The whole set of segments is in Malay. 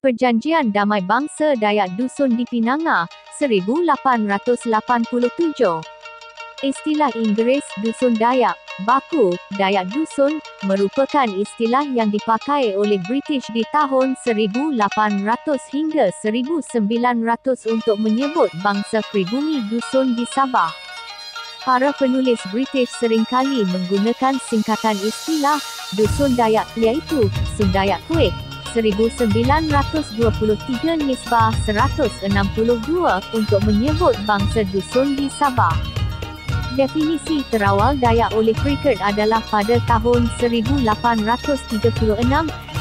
Perjanjian Damai Bangsa Dayak Dusun di Pinanga, 1887. Istilah Inggeris Dusun Dayak, baku, Dayak Dusun, merupakan istilah yang dipakai oleh British di tahun 1800 hingga 1900 untuk menyebut bangsa pribumi dusun di Sabah. Para penulis British seringkali menggunakan singkatan istilah Dusun Dayak iaitu Sundayak Kuek, 1923 nisbah 162 untuk menyebut bangsa dusun di Sabah. Definisi terawal Dayak oleh Prickett adalah pada tahun 1836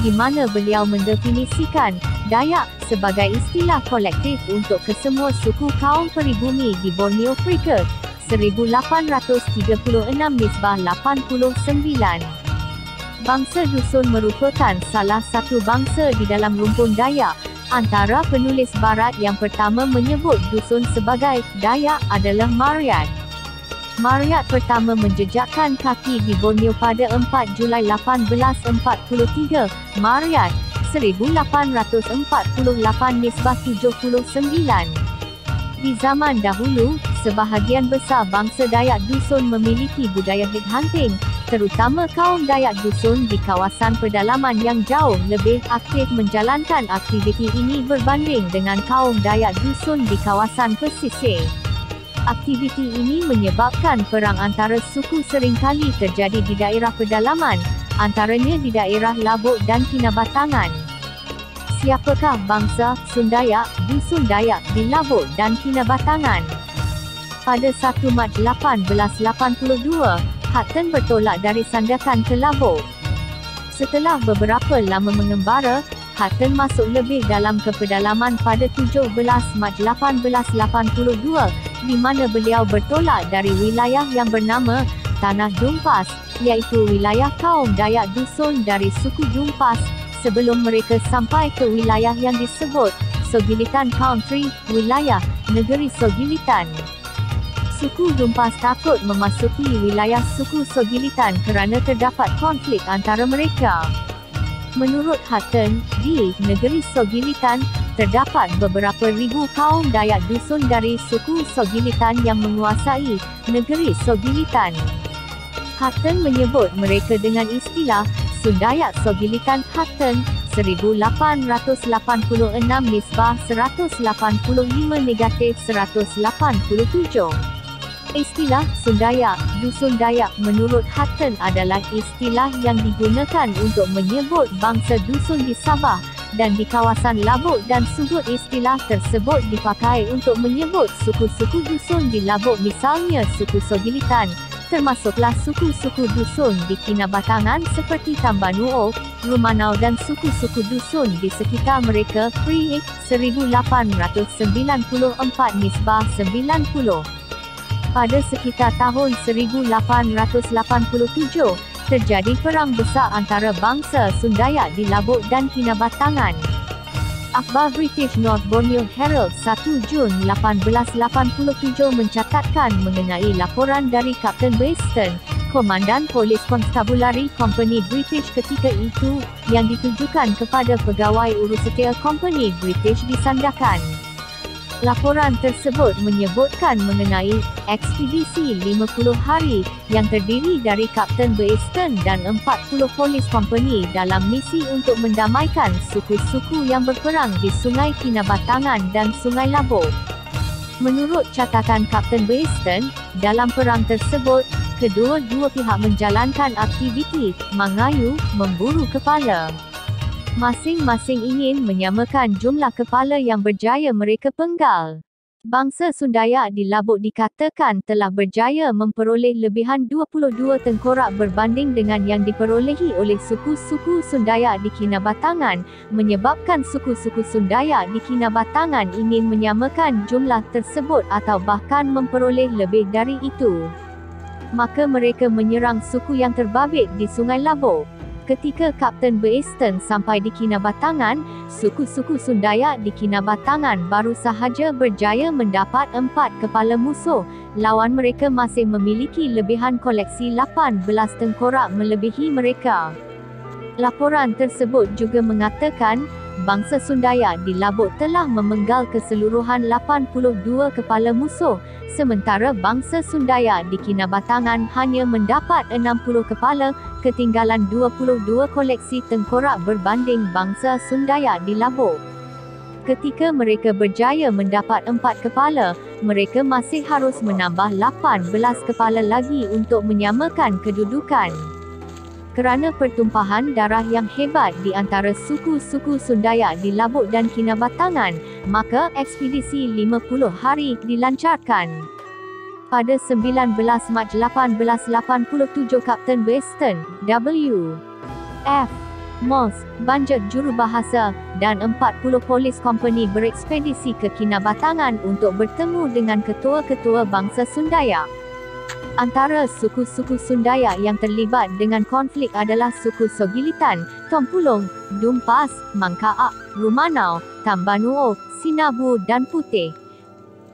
di mana beliau mendefinisikan Dayak sebagai istilah kolektif untuk kesemua suku kaum peribumi di Borneo. Prickett, 1836 nisbah 89. Bangsa dusun merupakan salah satu bangsa di dalam rumpun Dayak. Antara penulis barat yang pertama menyebut dusun sebagai Dayak adalah Marryat. Marryat pertama menjejakkan kaki di Borneo pada 4 Julai 1843. Marryat, 1848 nisbah 79. Di zaman dahulu, sebahagian besar bangsa Dayak dusun memiliki budaya headhunting, terutama kaum Dayak dusun di kawasan pedalaman yang jauh lebih aktif menjalankan aktiviti ini berbanding dengan kaum Dayak dusun di kawasan pesisir. Aktiviti ini menyebabkan perang antara suku seringkali terjadi di daerah pedalaman, antaranya di daerah Labuk dan Kinabatangan. Siapakah bangsa Sundayak, dusun Dayak di Labuk dan Kinabatangan? Pada 1 Mac 1882, Hutton bertolak dari Sandakan ke Labuk. Setelah beberapa lama mengembara, Hutton masuk lebih dalam ke pedalaman pada 17 Mac 1882, di mana beliau bertolak dari wilayah yang bernama Tanah Dumpas, iaitu wilayah kaum Dayak dusun dari suku Dumpas, sebelum mereka sampai ke wilayah yang disebut Sogilitan Country, wilayah negeri Sogilitan. Suku Dumpas takut memasuki wilayah suku Sogilitan kerana terdapat konflik antara mereka. Menurut Hutton, di negeri Sogilitan, terdapat beberapa ribu kaum Dayak dusun dari suku Sogilitan yang menguasai negeri Sogilitan. Hutton menyebut mereka dengan istilah Sundayak Sogilitan. Hutton, 1886 nisbah 185 negatif 187. Istilah Sundayak, dusun Dayak menurut Hutton adalah istilah yang digunakan untuk menyebut bangsa dusun di Sabah dan di kawasan Labuk, dan sudut istilah tersebut dipakai untuk menyebut suku-suku dusun di Labuk, misalnya suku Sogilitan, termasuklah suku-suku dusun di Kinabatangan seperti Tambanuo, Rumanau dan suku-suku dusun di sekitar mereka. Prick, 1894 nisbah 90. Pada sekitar tahun 1887, terjadi perang besar antara bangsa Sundayak di Labuk dan Kinabatangan. Akhbar British North Borneo Herald 1 Jun 1887 mencatatkan mengenai laporan dari Kapten Beeston, Komandan Polis Konstabulari Company British ketika itu, yang ditujukan kepada pegawai urusetia Company British di Sandakan. Laporan tersebut menyebutkan mengenai ekspedisi 50 hari yang terdiri dari Kapten Beeston dan 40 polis company dalam misi untuk mendamaikan suku-suku yang berperang di Sungai Kinabatangan dan Sungai Labuk. Menurut catatan Kapten Beeston, dalam perang tersebut, kedua-dua pihak menjalankan aktiviti mengayu, memburu kepala. Masing-masing ingin menyamakan jumlah kepala yang berjaya mereka penggal. Bangsa Sundayak di Labuk dikatakan telah berjaya memperoleh lebihan 22 tengkorak berbanding dengan yang diperolehi oleh suku-suku Sundayak di Kinabatangan, menyebabkan suku-suku Sundayak di Kinabatangan ingin menyamakan jumlah tersebut atau bahkan memperoleh lebih dari itu. Maka mereka menyerang suku yang terbabit di Sungai Labuk. Ketika Kapten Beeston sampai di Kinabatangan, suku-suku Sundayak di Kinabatangan baru sahaja berjaya mendapat 4 kepala musuh. Lawan mereka masih memiliki lebihan koleksi 18 tengkorak melebihi mereka. Laporan tersebut juga mengatakan, bangsa Sundaya di Labuk telah memenggal keseluruhan 82 kepala musuh, sementara bangsa Sundaya di Kinabatangan hanya mendapat 60 kepala, ketinggalan 22 koleksi tengkorak berbanding bangsa Sundaya di Labuk. Ketika mereka berjaya mendapat 4 kepala, mereka masih harus menambah 18 kepala lagi untuk menyamakan kedudukan. Kerana pertumpahan darah yang hebat di antara suku-suku Sundaya di Labuk dan Kinabatangan, maka ekspedisi 50 hari dilancarkan. Pada 19 Mac 1887, Kapten Weston W. F. Moss, Banjak Jurubahasa, dan 40 polis kompani berekspedisi ke Kinabatangan untuk bertemu dengan ketua-ketua bangsa Sundaya. Antara suku-suku Sundaya yang terlibat dengan konflik adalah suku Sogilitan, Tompulong, Dumpas, Mangkaak, Rumanau, Tambanuo, Sinabu dan Putih.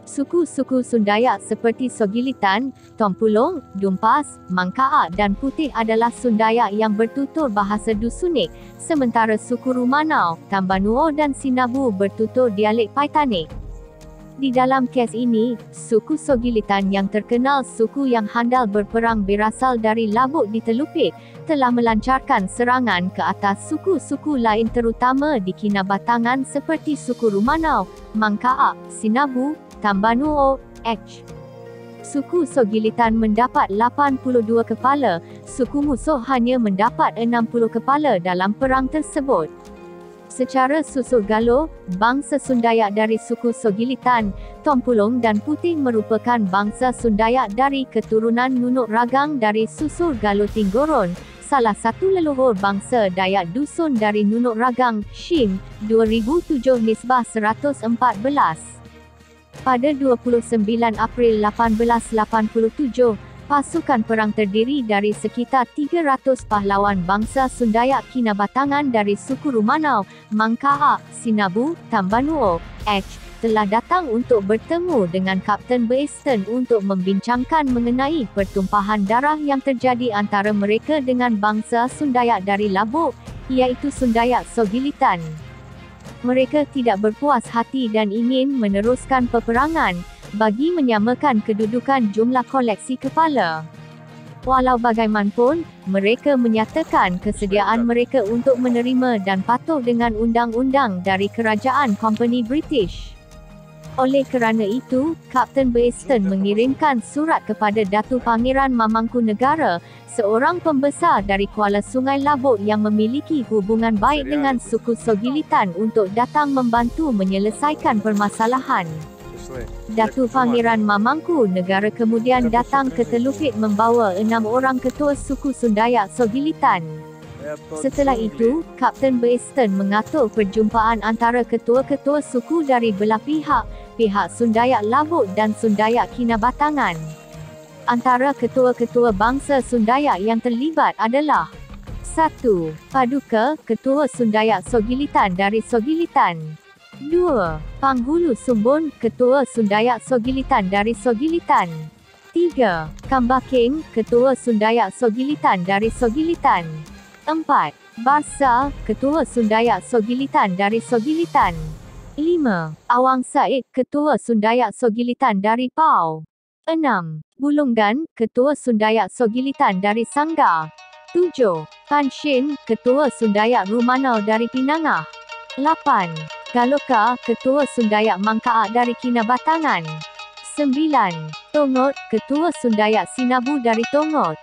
Suku-suku Sundaya seperti Sogilitan, Tompulong, Dumpas, Mangkaak dan Putih adalah Sundaya yang bertutur bahasa Dusunik, sementara suku Rumanau, Tambanuo dan Sinabu bertutur dialek Paitanik. Di dalam kes ini, suku Sogilitan yang terkenal suku yang handal berperang berasal dari Labuk di Telupit, telah melancarkan serangan ke atas suku-suku lain terutama di Kinabatangan seperti suku Rumanau, Mangkaak, Sinabu, Tambanuo, H. Suku Sogilitan mendapat 82 kepala, suku musuh hanya mendapat 60 kepala dalam perang tersebut. Secara susuk galo, bangsa Sundaya dari suku Sogilitan, Tompulong dan Putih merupakan bangsa Sundaya dari keturunan Nunuk Ragang dari susur Galo Tinggoron, salah satu leluhur bangsa Dayak Dusun dari Nunuk Ragang, Shim, 2007 nisbah 114. Pada 29 April 1887, pasukan perang terdiri dari sekitar 300 pahlawan bangsa Sundaya Kinabatangan dari suku Rumanau, Mangkaak, Sinabu, Tambanuo, H. telah datang untuk bertemu dengan Kapten Weston untuk membincangkan mengenai pertumpahan darah yang terjadi antara mereka dengan bangsa Sundaya dari Labuk, iaitu Sundaya Sogilitan. Mereka tidak berpuas hati dan ingin meneruskan peperangan bagi menyamakan kedudukan jumlah koleksi kepala. Walau bagaimanapun, mereka menyatakan kesediaan mereka untuk menerima dan patuh dengan undang-undang dari kerajaan Kompani British. Oleh kerana itu, Kapten Weston mengirimkan surat kepada Datu Pangeran Mamangkunegara, seorang pembesar dari Kuala Sungai Labuk yang memiliki hubungan baik dengan suku Sogilitan untuk datang membantu menyelesaikan permasalahan. Datu Pangeran Mamangkunegara kemudian datang ke Telupit membawa 6 orang ketua suku Sundaya Sogilitan. Setelah itu, Kapten Weston mengatur perjumpaan antara ketua-ketua suku dari belah pihak Sundaya Labuk dan Sundaya Kinabatangan. Antara ketua-ketua bangsa Sundaya yang terlibat adalah 1. Paduka, Ketua Sundaya Sogilitan dari Sogilitan. 2. Panghulu Sumbun, Ketua Sundaya Sogilitan dari Sogilitan. 3. Kambakeng, Ketua Sundaya Sogilitan dari Sogilitan. 4. Barsa, Ketua Sundaya Sogilitan dari Sogilitan. 5. Awang Said, Ketua Sundaya Sogilitan dari Pau. 6. Bulunggan, Ketua Sundaya Sogilitan dari Sangga. 7. Tan Shin, Ketua Sundaya Rumanau dari Pinangah. 8. Galoka, Ketua Sundaya Mangkaak dari Kinabatangan. 9. Tongot, Ketua Sundaya Sinabu dari Tongot.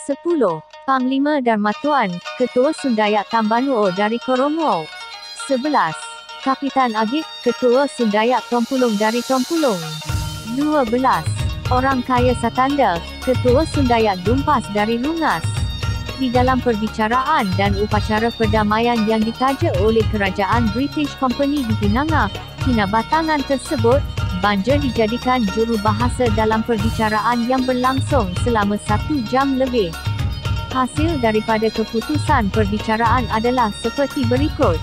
10. Panglima Darmatuan, Ketua Sundaya Tambanuo dari Koromo. 11. Kapitan Agip, Ketua Sundaya Tompulong dari Tompulong. 12. Orang Kaya Satanda, Ketua Sundaya Dumpas dari Lungas. Di dalam perbicaraan dan upacara perdamaian yang ditaja oleh Kerajaan British Company di Pinangah, Kinabatangan tersebut, Banjar dijadikan jurubahasa dalam perbicaraan yang berlangsung selama 1 jam lebih. Hasil daripada keputusan perbicaraan adalah seperti berikut.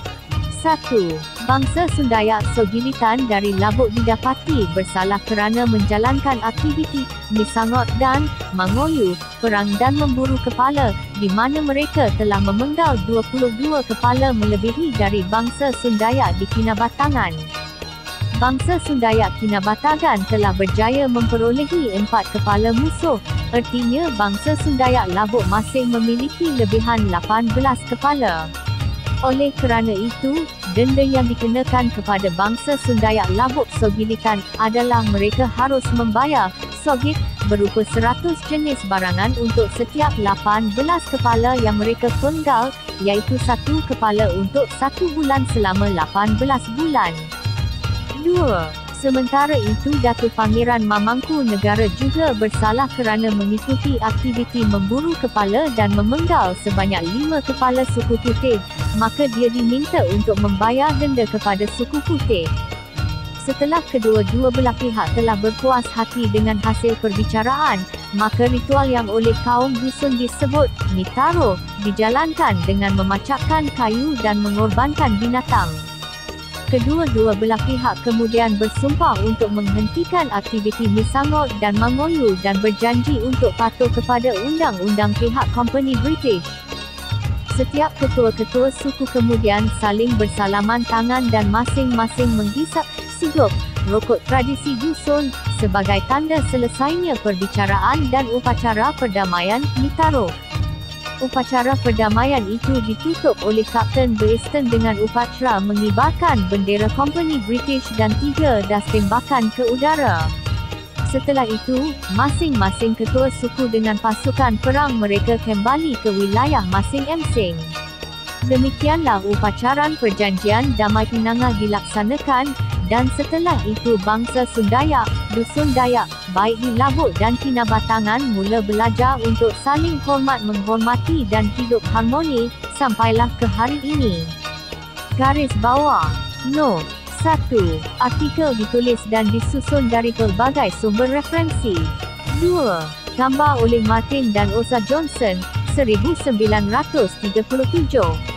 1. Bangsa Sundayak Sogilitan dari Labuk didapati bersalah kerana menjalankan aktiviti misangot dan mangoyu, perang dan memburu kepala, di mana mereka telah memenggal 22 kepala melebihi dari bangsa Sundayak di Kinabatangan. Bangsa Sundayak Kinabatangan telah berjaya memperolehi 4 kepala musuh, ertinya bangsa Sundayak Labuk masing memiliki lebihan 18 kepala. Oleh kerana itu, denda yang dikenakan kepada bangsa Sundayak Labuk Sogilitan adalah mereka harus membayar sogit berupa 100 jenis barangan untuk setiap 18 kepala yang mereka penggal, iaitu 1 kepala untuk 1 bulan selama 18 bulan. 2. Sementara itu, Datuk Pangeran Mamangku Negara juga bersalah kerana mengikuti aktiviti memburu kepala dan memenggal sebanyak 5 kepala suku putih, maka dia diminta untuk membayar denda kepada suku putih. Setelah kedua-dua belah pihak telah berpuas hati dengan hasil perbicaraan, maka ritual yang oleh kaum dusun disebut Mitaro dijalankan dengan memacakkan kayu dan mengorbankan binatang. Kedua-dua belah pihak kemudian bersumpah untuk menghentikan aktiviti misangot dan mangoyu dan berjanji untuk patuh kepada undang-undang pihak Company British. Setiap ketua-ketua suku kemudian saling bersalaman tangan dan masing-masing menghisap sigop rokok tradisi dusun sebagai tanda selesainya perbicaraan dan upacara perdamaian Mitaro. Upacara perdamaian itu ditutup oleh Kapten Beeston dengan upacara mengibarkan bendera Company British dan 3 das tembakan ke udara. Setelah itu, masing-masing ketua suku dengan pasukan perang mereka kembali ke wilayah masing-masing. Demikianlah upacaran perjanjian Damai Pinanga dilaksanakan, dan setelah itu bangsa Sundayak, Dusun Dayak, baik di Labuk dan Kinabatangan mula belajar untuk saling hormat menghormati dan hidup harmoni, sampailah ke hari ini. Garis bawah. Note 1. Artikel ditulis dan disusun dari pelbagai sumber referensi. 2. Gambar oleh Martin dan Osa Johnson, 1937.